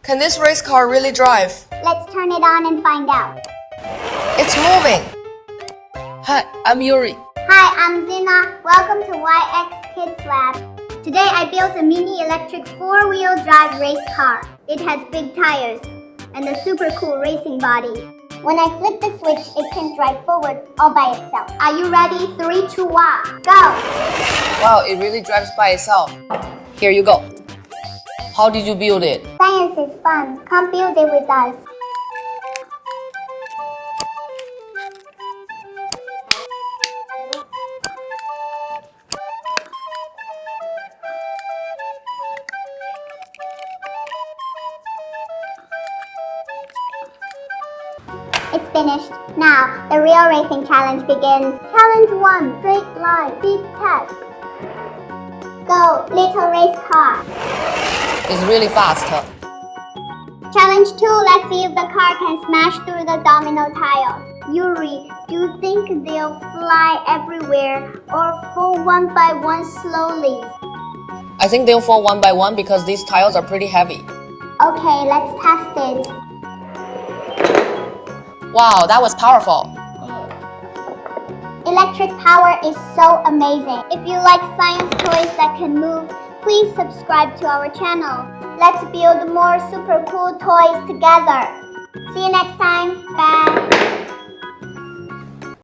Can this race car really drive? Let's turn it on and find out. It's moving. Hi, I'm Yuri. Hi, I'm Xena. Welcome to YX Kids Lab. Today I built a mini electric 4-wheel drive race car. It has big tires and a super cool racing body. When I flip the switch, it can drive forward all by itself. Are you ready? 3, 2, 1, go! Wow, it really drives by itself. Here you go. How did you build it? Science is fun. Come build it with us. It's finished. Now, the real racing challenge begins. Challenge 1, straight line, speed test. Go, little race car. It's really fast. Challenge 2, let's see if the car can smash through the domino tile. Yuri, do you think they'll fly everywhere or fall one by one slowly? I think they'll fall one by one because these tiles are pretty heavy. Okay, let's test it. Wow, that was powerful. Electric power is so amazing. If you like science toys that can move, please subscribe to our channel. Let's build more super cool toys together. See you next time. Bye.